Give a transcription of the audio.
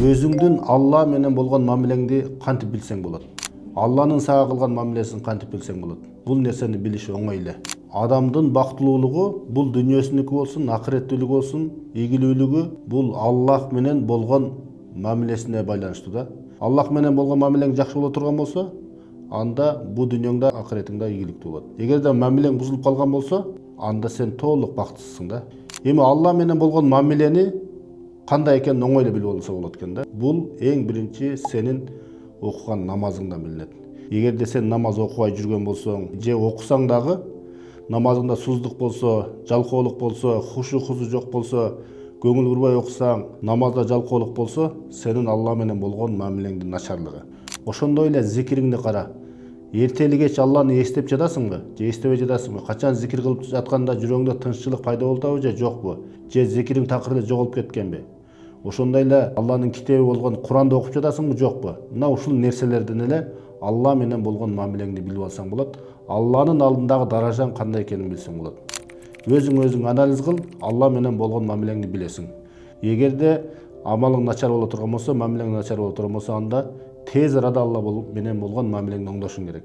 өзүңдүн Алла менен болгон мамилеңди кантип билсең болот? Алланын сага кылган мамилесин кантип билсең болот? Бул нерсени билиш оңой эле. Адамдын бактылуулугу бул дүйнөсүнүкү болсун, акыреттүүлүгү болсун, ийгилүүлүгү бул Аллах менен болгон мамилесине байланыштуу да. Аллах менен болгон мамилең жакшы боло турган болсо, анда бул дүйнөңдө акыретиңде ийгиликтүү болот. Эгерде мамилең бузулуп калган болсо, анда сен толук бактысызсың да. Эми Алла менен болгон мамилени кандай экенин оңой эле билип алса болот экен да. Бул эң биринчи сенин окуган намазыңдан билинет. Эгерде сен намаз окубай жүргөн болсоң, же окусаң дагы намазыңда суздук болсо, жалкоолук болсо, хушу-хузу жок болсо, көңүл бурбай окусаң, намазда жалкоолук болсо, сенин Алла менен болгон мамилеңдин начарлыгы. Ошондой эле зикириңди кара. Эртели кеч Алланы эстеп жатасыңбы, же эстебей жатасыңбы? Качан зикир кылып жатканда жүрөгүңдө тынччылык пайда болуп атабы же жокпу? Же зикириң такыр эле жоголуп кеткенби? Ошондой эле Алланын китеби болгон Куранды окуп жатасыңбы, жокпу? Мына ушул нерселерден эле Алла менен болгон мамилеңди билип алсаң болот. Алланын алдындагы даражаң кандай экенин билсең болот. Өзүң анализ кыл, Алла менен болгон мамилеңди билесиң. Эгерде амалың начар боло турган болсо, мамилең начар боло турган болсо, анда тез арада Алла менен болгон мамилеңди оңдошуң керек.